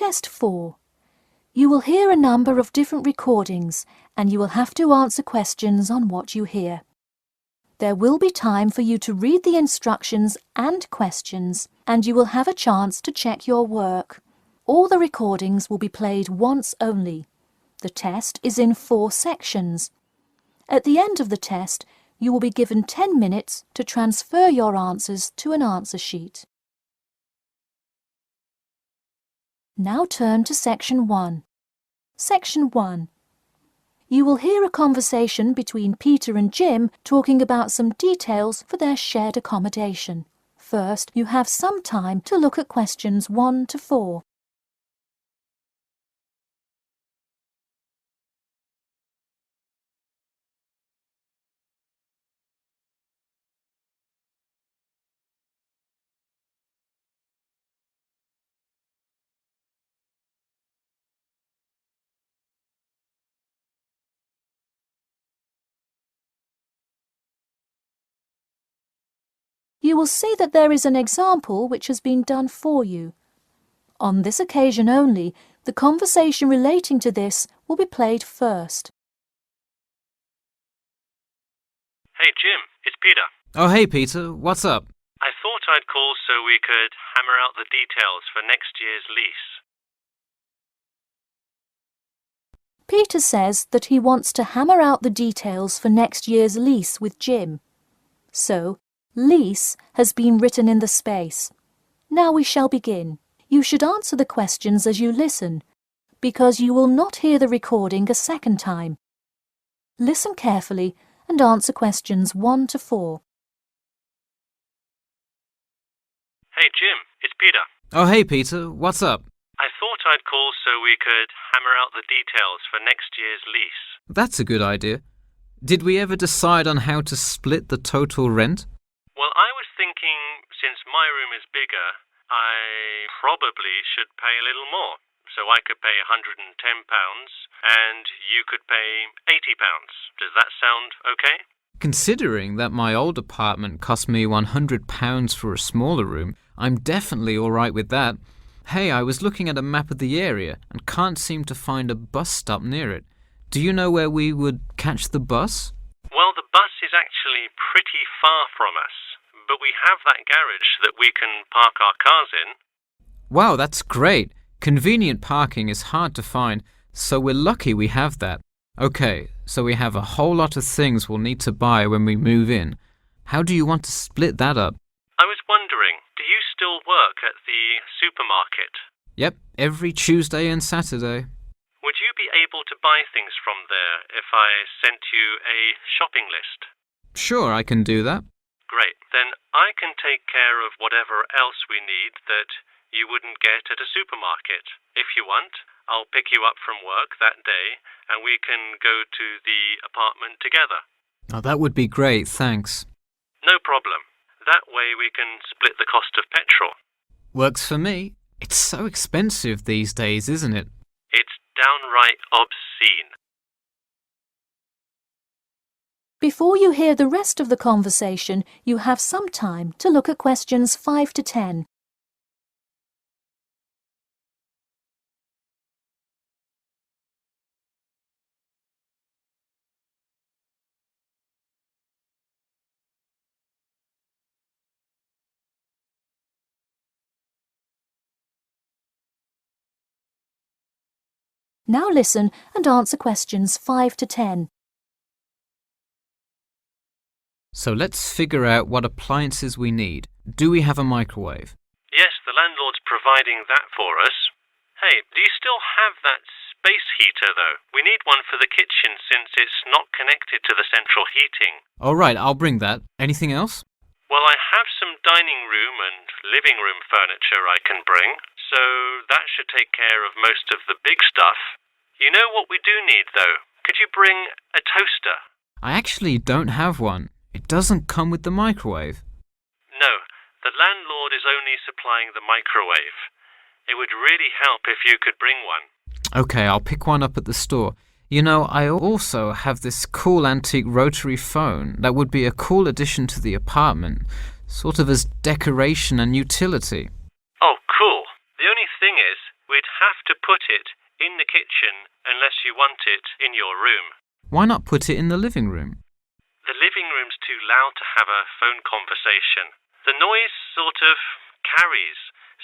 Test 4. You will hear a number of different recordings and you will have to answer questions on what you hear. There will be time for you to read the instructions and questions and you will have a chance to check your work. All the recordings will be played once only. The test is in 4 sections. At the end of the test, you will be given 10 minutes to transfer your answers to an answer sheet. Now turn to Section 1. Section 1. You will hear a conversation between Peter and Jim talking about some details for their shared accommodation. First, you have some time to look at questions 1 to 4. You will see that there is an example which has been done for you. On this occasion only, the conversation relating to this will be played first. Hey Jim, it's Peter. Oh, hey Peter, what's up? I thought I'd call so we could hammer out the details for next year's lease. Peter says that he wants to hammer out the details for next year's lease with Jim. So, lease has been written in the space. Now we shall begin. You should answer the questions as you listen, because you will not hear the recording a second time. Listen carefully and answer questions 1 to 4. Hey Jim, it's Peter. Oh, hey Peter, what's up? I thought I'd call so we could hammer out the details for next year's lease. That's a good idea. Did we ever decide on how to split the total rent? Well, I was thinking, since my room is bigger, I probably should pay a little more. So I could pay £110 and you could pay £80. Does that sound okay? Considering that my old apartment cost me £100 for a smaller room, I'm definitely all right with that. Hey, I was looking at a map of the area and can't seem to find a bus stop near it. Do you know where we would catch the bus? Well, the bus is actually pretty far from us, but we have that garage that we can park our cars in. Wow, that's great. Convenient parking is hard to find, so we're lucky we have that. Okay, so we have a whole lot of things we'll need to buy when we move in. How do you want to split that up? I was wondering, do you still work at the supermarket? Yep, every Tuesday and Saturday. Would you be able to buy things from there if I sent you a shopping list? Sure, I can do that. Great. Then I can take care of whatever else we need that you wouldn't get at a supermarket. If you want, I'll pick you up from work that day and we can go to the apartment together. Oh, that would be great, thanks. No problem. That way we can split the cost of petrol. Works for me. It's so expensive these days, isn't it? It's downright obscene. Before you hear the rest of the conversation, you have some time to look at questions 5 to 10. Now listen and answer questions 5 to 10. So let's figure out what appliances we need. Do we have a microwave? Yes, the landlord's providing that for us. Hey, do you still have that space heater, though? We need one for the kitchen since it's not connected to the central heating. All right, I'll bring that. Anything else? Well, I have some dining room and living room furniture I can bring, so that should take care of most of the big stuff. You know what we do need, though? Could you bring a toaster? I actually don't have one. It doesn't come with the microwave. No, the landlord is only supplying the microwave. It would really help if you could bring one. Okay, I'll pick one up at the store. You know, I also have this cool antique rotary phone that would be a cool addition to the apartment, sort of as decoration and utility. Oh, cool. The only thing is, we'd have to put it in the kitchen unless you want it in your room. Why not put it in the living room? The living room's too loud to have a phone conversation. The noise sort of carries,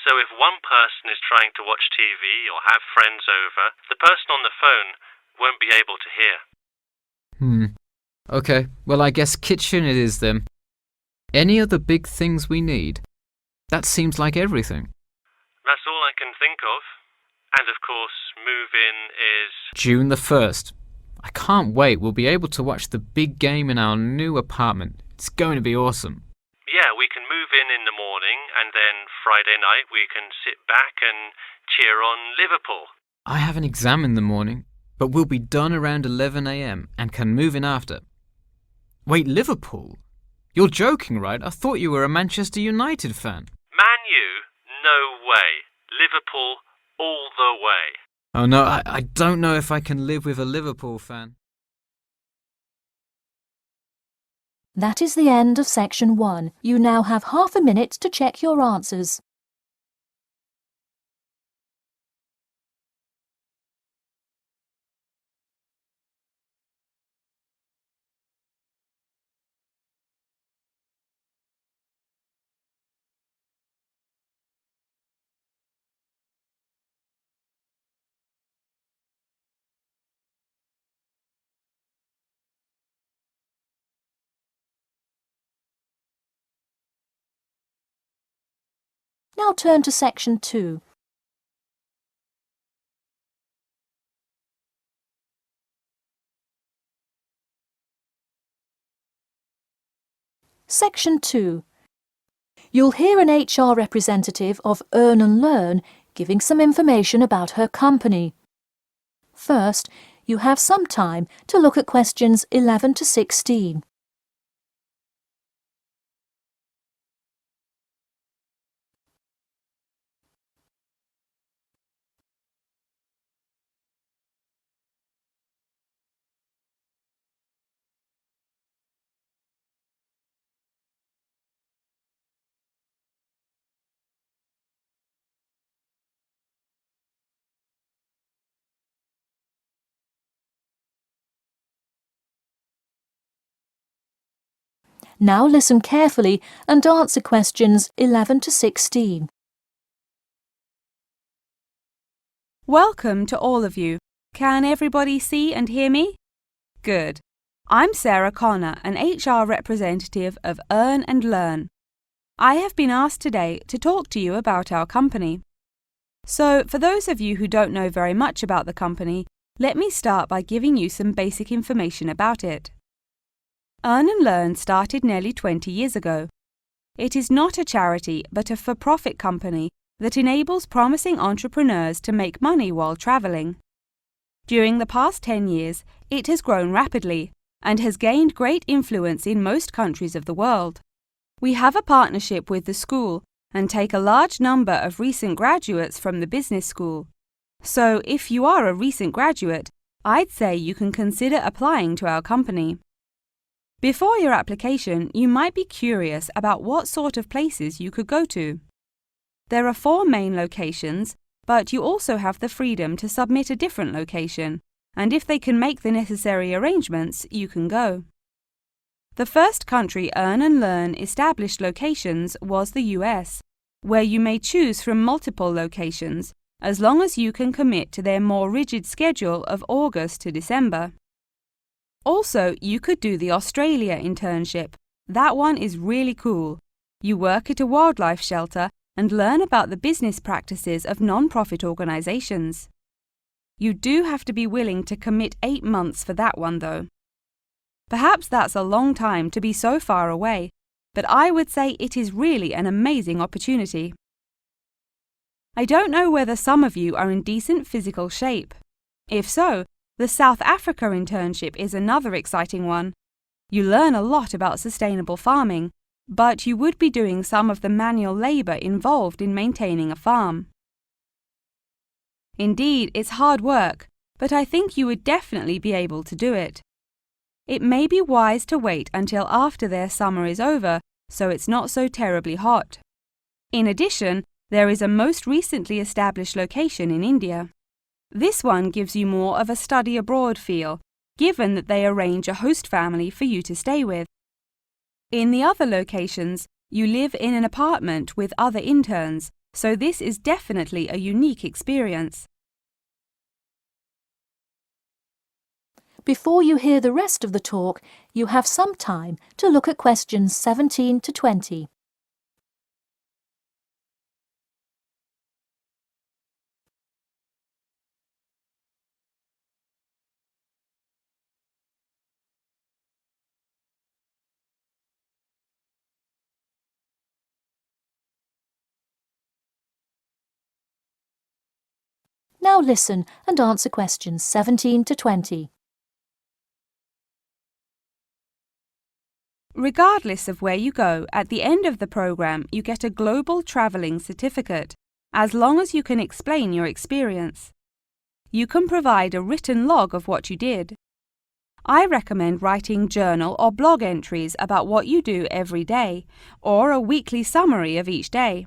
so if one person is trying to watch TV or have friends over, the person on the phone won't be able to hear. Okay, well I guess kitchen it is then. Any other big things we need? That seems like everything. That's all I can think of. And of course, move-in is June the 1st. I can't wait. We'll be able to watch the big game in our new apartment. It's going to be awesome. Yeah, we can move in the morning and then Friday night we can sit back and cheer on Liverpool. I have an exam in the morning, but we'll be done around 11 a.m. and can move in after. Wait, Liverpool? You're joking, right? I thought you were a Manchester United fan. Man U? No way. Liverpool all the way. Oh no, I don't know if I can live with a Liverpool fan. That is the end of section 1. You now have half a minute to check your answers. Now turn to section 2. Section 2. You'll hear an HR representative of Earn and Learn giving some information about her company. First, you have some time to look at questions 11 to 16. Now listen carefully and answer questions 11 to 16. Welcome to all of you. Can everybody see and hear me? Good. I'm Sarah Connor, an HR representative of Earn and Learn. I have been asked today to talk to you about our company. So, for those of you who don't know very much about the company, let me start by giving you some basic information about it. Earn and Learn started nearly 20 years ago. It is not a charity but a for-profit company that enables promising entrepreneurs to make money while travelling. During the past 10 years, it has grown rapidly and has gained great influence in most countries of the world. We have a partnership with the school and take a large number of recent graduates from the business school. So, if you are a recent graduate, I'd say you can consider applying to our company. Before your application, you might be curious about what sort of places you could go to. There are 4 main locations, but you also have the freedom to submit a different location, and if they can make the necessary arrangements, you can go. The first country Earn and Learn established locations was the US, where you may choose from multiple locations, as long as you can commit to their more rigid schedule of August to December. Also, you could do the Australia internship. That one is really cool. You work at a wildlife shelter and learn about the business practices of non-profit organisations. You do have to be willing to commit 8 months for that one, though. Perhaps that's a long time to be so far away, but I would say it is really an amazing opportunity. I don't know whether some of you are in decent physical shape. If so, the South Africa internship is another exciting one. You learn a lot about sustainable farming, but you would be doing some of the manual labour involved in maintaining a farm. Indeed, it's hard work, but I think you would definitely be able to do it. It may be wise to wait until after their summer is over, so it's not so terribly hot. In addition, There is a most recently established location in India. This one gives you more of a study abroad feel, given that they arrange a host family for you to stay with. In the other locations, you live in an apartment with other interns, so this is definitely a unique experience. Before you hear the rest of the talk, you have some time to look at questions 17 to 20. Now listen and answer questions 17 to 20. Regardless of where you go, at the end of the program you get a global travelling certificate, as long as you can explain your experience. You can provide a written log of what you did. I recommend writing journal or blog entries about what you do every day, or a weekly summary of each day.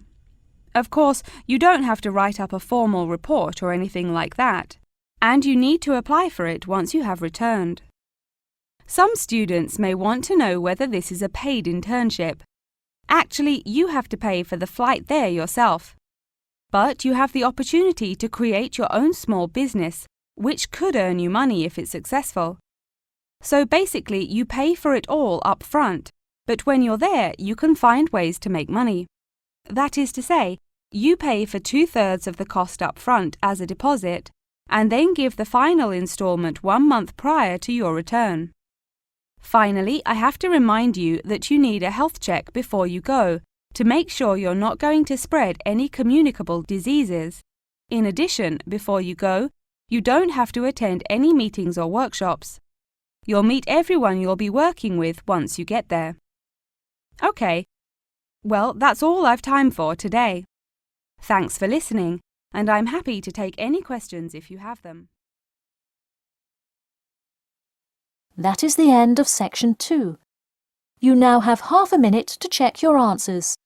Of course, you don't have to write up a formal report or anything like that, and you need to apply for it once you have returned. Some students may want to know whether this is a paid internship. Actually, you have to pay for the flight there yourself. But you have the opportunity to create your own small business, which could earn you money if it's successful. So basically, you pay for it all up front, but when you're there, you can find ways to make money. That is to say, you pay for 2/3 of the cost up front as a deposit, and then give the final installment 1 month prior to your return. Finally, I have to remind you that you need a health check before you go, to make sure you're not going to spread any communicable diseases. In addition, before you go, you don't have to attend any meetings or workshops. You'll meet everyone you'll be working with once you get there. Okay. Well, that's all I've time for today. Thanks for listening, and I'm happy to take any questions if you have them. That is the end of section 2. You now have half a minute to check your answers.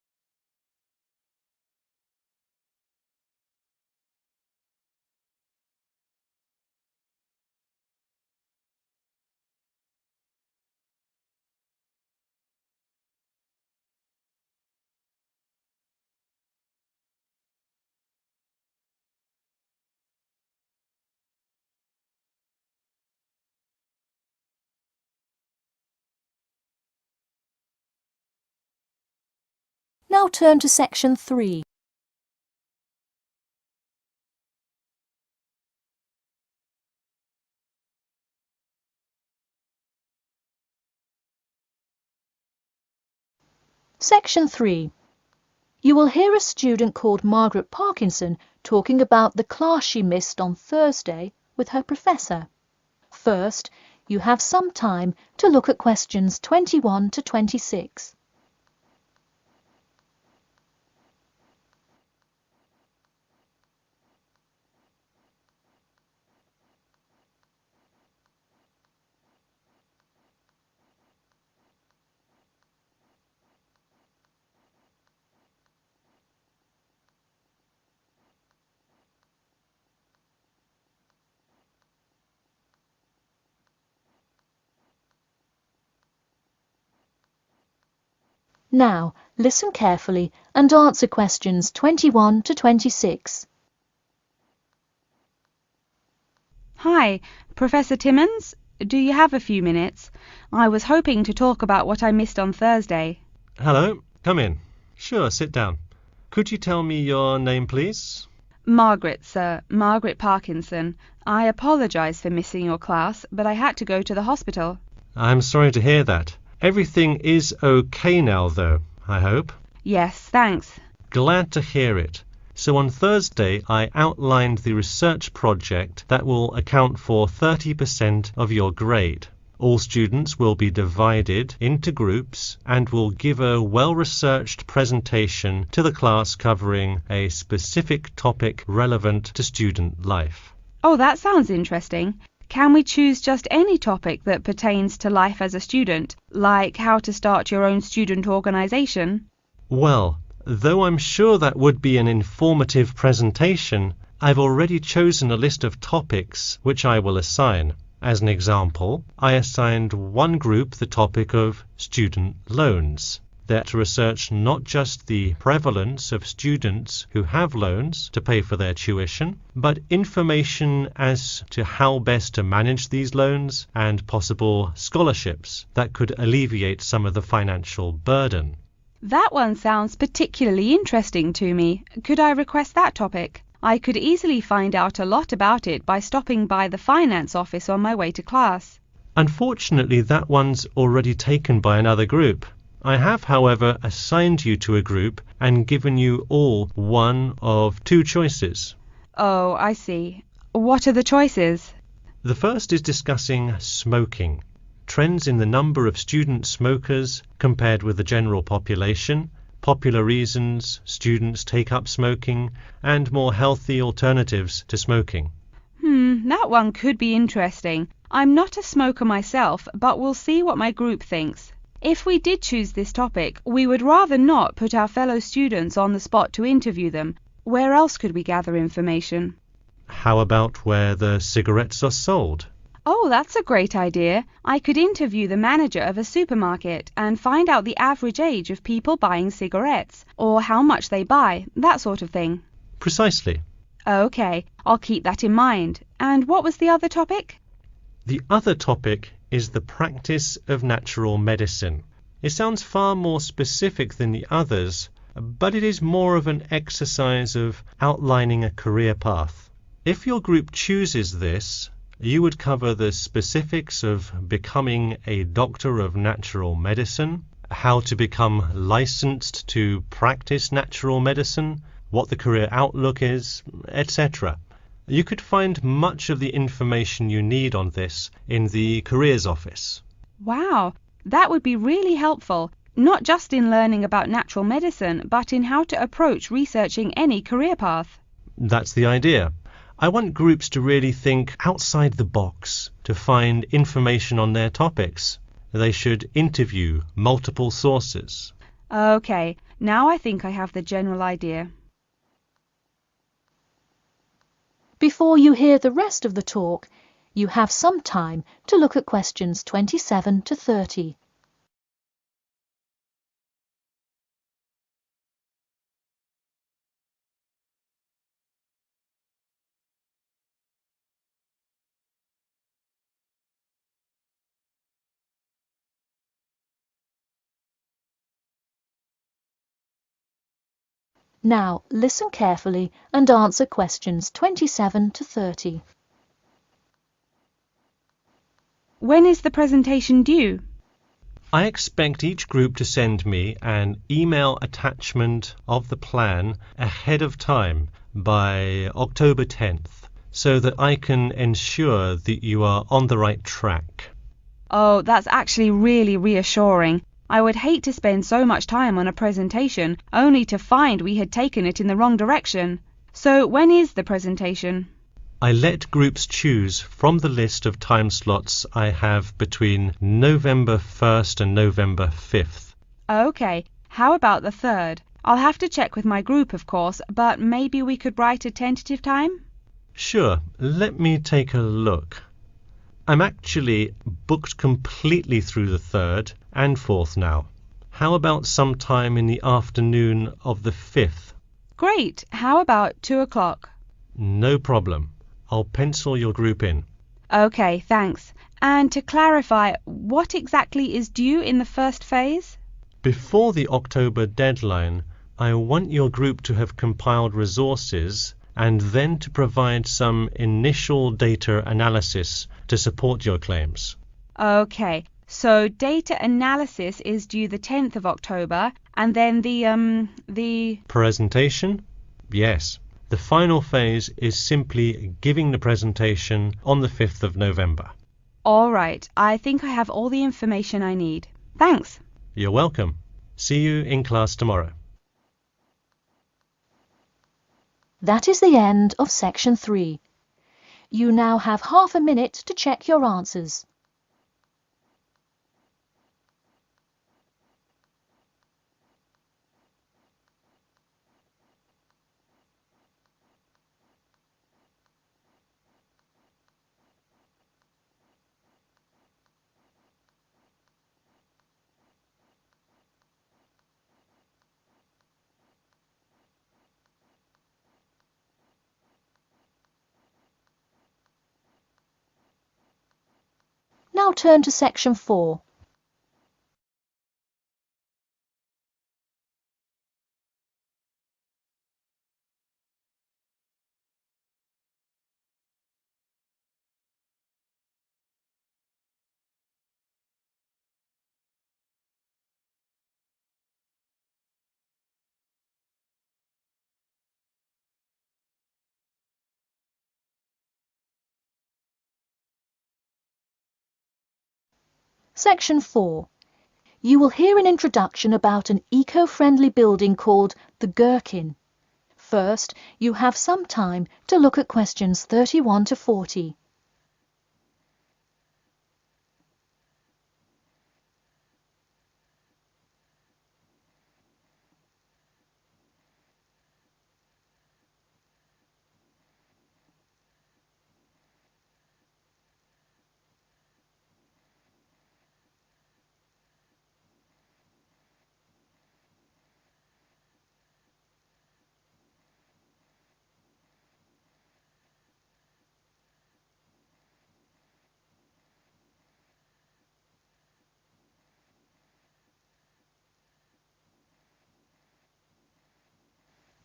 Now turn to section 3. Section 3. You will hear a student called Margaret Parkinson talking about the class she missed on Thursday with her professor. First, you have some time to look at questions 21 to 26. Now, listen carefully and answer questions 21 to 26. Hi, Professor Timmons. Do you have a few minutes? I was hoping to talk about what I missed on Thursday. Hello, come in. Sure, sit down. Could you tell me your name, please? Margaret, sir. Margaret Parkinson. I apologise for missing your class, but I had to go to the hospital. I'm sorry to hear that. Everything is okay now, though, I hope. Yes, thanks. Glad to hear it. So on Thursday, I outlined the research project that will account for 30% of your grade. All students will be divided into groups and will give a well-researched presentation to the class covering a specific topic relevant to student life. Oh, that sounds interesting. Can we choose just any topic that pertains to life as a student, like how to start your own student organisation? Well, Though I'm sure that would be an informative presentation, I've already chosen a list of topics which I will assign. As an example, I assigned one group the topic of student loans. They're to research not just the prevalence of students who have loans to pay for their tuition, but information as to how best to manage these loans and possible scholarships that could alleviate some of the financial burden. That one sounds particularly interesting to me. Could I request that topic? I could easily find out a lot about it by stopping by the finance office on my way to class. Unfortunately, that one's already taken by another group. I have, however, assigned you to a group and given you all one of two choices. Oh, I see. What are the choices? The first is discussing smoking, trends in the number of student smokers compared with the general population, popular reasons students take up smoking, and more healthy alternatives to smoking. That one could be interesting. I'm not a smoker myself, but we'll see what my group thinks. If we did choose this topic, we would rather not put our fellow students on the spot to interview them. Where else could we gather information? How about where the cigarettes are sold? Oh, that's a great idea. I could interview the manager of a supermarket and find out the average age of people buying cigarettes, or how much they buy, that sort of thing. Precisely. Okay, I'll keep that in mind. And what was the other topic? The other topic is the practice of natural medicine. It sounds far more specific than the others, but it is more of an exercise of outlining a career path. If your group chooses this, you would cover the specifics of becoming a doctor of natural medicine, how to become licensed to practice natural medicine, what the career outlook is, etc. You could find much of the information you need on this in the careers office. Wow, that would be really helpful, not just in learning about natural medicine, but in how to approach researching any career path. That's the idea. I want groups to really think outside the box to find information on their topics. They should interview multiple sources. Okay, now I think I have the general idea. Before you hear the rest of the talk, you have some time to look at questions 27 to 30. Now, listen carefully and answer questions 27 to 30. When is the presentation due? I expect each group to send me an email attachment of the plan ahead of time by October 10th, so that I can ensure that you are on the right track. Oh, that's actually really reassuring. I would hate to spend so much time on a presentation only to find we had taken it in the wrong direction. So when is the presentation? I let groups choose from the list of time slots I have between November 1st and November 5th. Okay, how about the 3rd? I'll have to check with my group, of course, but maybe we could write a tentative time? Sure, let me take a look. I'm actually booked completely through the 3rd and 4th now. How about sometime in the afternoon of the 5th? Great, how about 2 o'clock? No problem. I'll pencil your group in. Okay, thanks. And to clarify, what exactly is due in the first phase? Before the October deadline, I want your group to have compiled resources and then to provide some initial data analysis to support your claims. Okay, so data analysis is due the 10th of October, and then the Presentation? Yes. The final phase is simply giving the presentation on the 5th of November. All right, I think I have all the information I need. Thanks. You're welcome. See you in class tomorrow. That is the end of section 3. You now have half a minute to check your answers. now turn to section 4. Section 4. You will hear an introduction about an eco-friendly building called the Gherkin. First, you have some time to look at questions 31 to 40.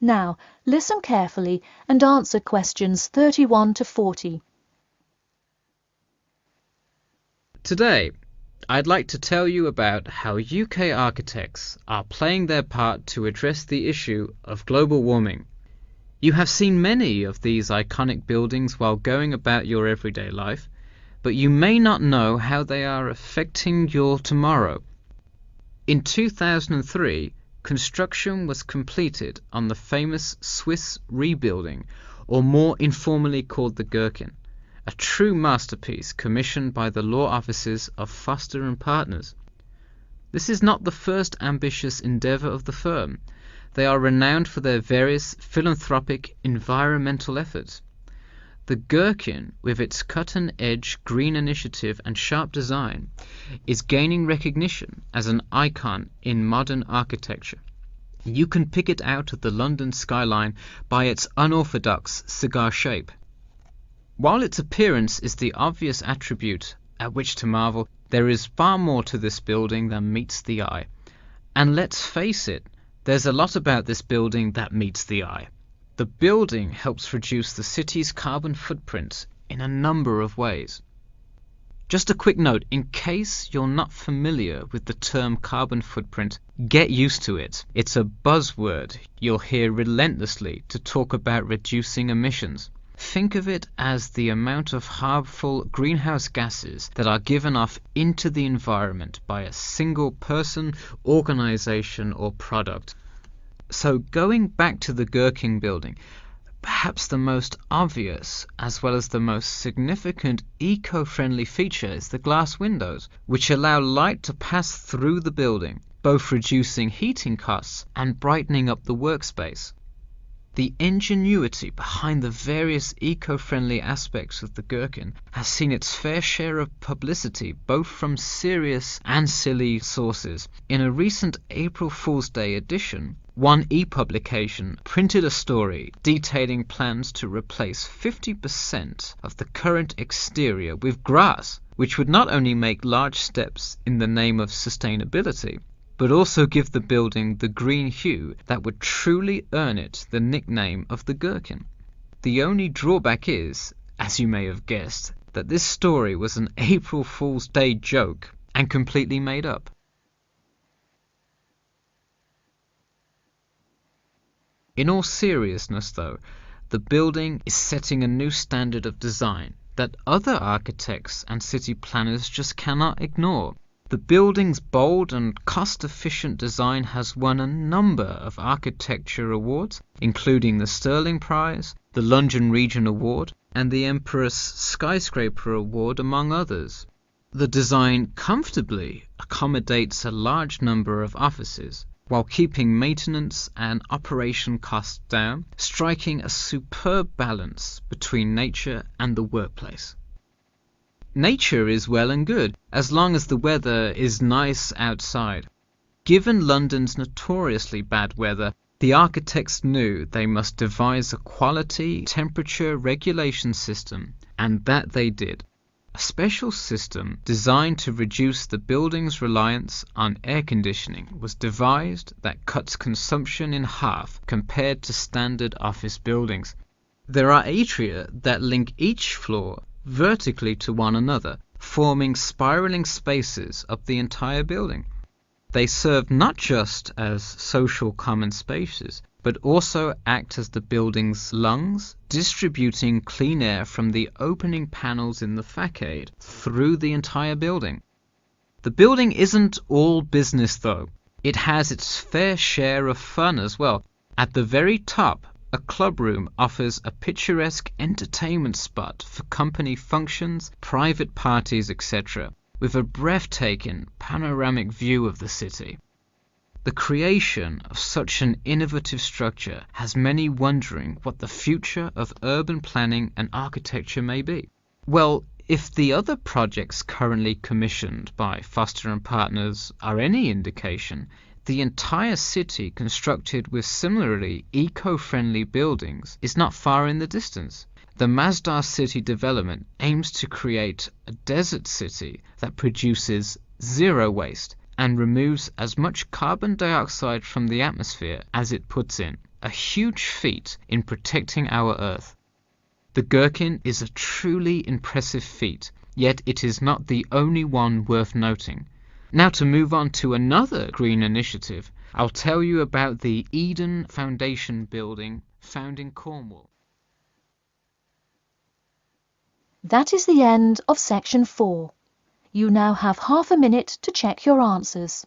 Now, listen carefully and answer questions 31 to 40. Today, I'd like to tell you about how UK architects are playing their part to address the issue of global warming. You have seen many of these iconic buildings while going about your everyday life, but you may not know how they are affecting your tomorrow. In 2003, construction was completed on the famous Swiss rebuilding, or more informally called the Gherkin, a true masterpiece commissioned by the law offices of Foster and Partners. This is not the first ambitious endeavour of the firm. They are renowned for their various philanthropic environmental efforts. The Gherkin, with its cut-and-edge green initiative and sharp design, is gaining recognition as an icon in modern architecture. You can pick it out of the London skyline by its unorthodox cigar shape. While its appearance is the obvious attribute at which to marvel, there is far more to this building than meets the eye. And let's face it, there's a lot about this building that meets the eye. The building helps reduce the city's carbon footprint in a number of ways. Just a quick note, in case you're not familiar with the term carbon footprint, get used to it. It's a buzzword you'll hear relentlessly to talk about reducing emissions. Think of it as the amount of harmful greenhouse gases that are given off into the environment by a single person, organization, or product. So going back to the Gherkin building, perhaps the most obvious as well as the most significant eco-friendly feature is the glass windows, which allow light to pass through the building, both reducing heating costs and brightening up the workspace. The ingenuity behind the various eco-friendly aspects of the Gherkin has seen its fair share of publicity both from serious and silly sources. In a recent April Fool's Day edition, One e-publication printed a story detailing plans to replace 50% of the current exterior with grass, which would not only make large steps in the name of sustainability, but also give the building the green hue that would truly earn it the nickname of the Gherkin. The only drawback is, as you may have guessed, that this story was an April Fool's Day joke and completely made up. In all seriousness though, the building is setting a new standard of design that other architects and city planners just cannot ignore. The building's bold and cost-efficient design has won a number of architecture awards, including the Stirling Prize, the London Region Award, and the Empress Skyscraper Award, among others. The design comfortably accommodates a large number of offices, while keeping maintenance and operation costs down, striking a superb balance between nature and the workplace. Nature is well and good, as long as the weather is nice outside. Given London's notoriously bad weather, the architects knew they must devise a quality temperature regulation system, and that they did. a special system designed to reduce the building's reliance on air conditioning was devised that cuts consumption in half compared to standard office buildings. There are atria that link each floor vertically to one another, forming spiraling spaces up the entire building. They serve not just as social common spaces, but also act as the building's lungs, distributing clean air from the opening panels in the facade through the entire building. The building isn't all business though. It has its fair share of fun as well. At the very top, a club room offers a picturesque entertainment spot for company functions, private parties, etc., with a breathtaking panoramic view of the city. The creation of such an innovative structure has many wondering what the future of urban planning and architecture may be. Well, if the other projects currently commissioned by Foster & Partners are any indication, the entire city constructed with similarly eco-friendly buildings is not far in the distance. The Masdar City development aims to create a desert city that produces zero waste and removes as much carbon dioxide from the atmosphere as it puts in, a huge feat in protecting our Earth. The Gherkin is a truly impressive feat, yet it is not the only one worth noting. Now to move on to another green initiative, I'll tell you about the Eden Foundation building found in Cornwall. That is the end of section 4. You now have half a minute to check your answers.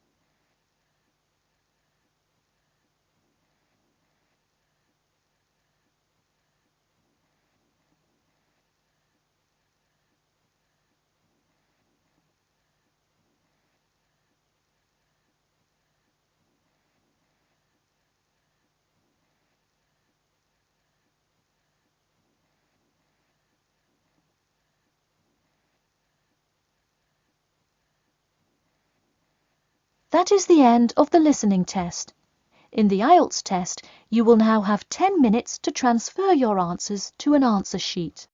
That is the end of the listening test. In the IELTS test, you will now have 10 minutes to transfer your answers to an answer sheet.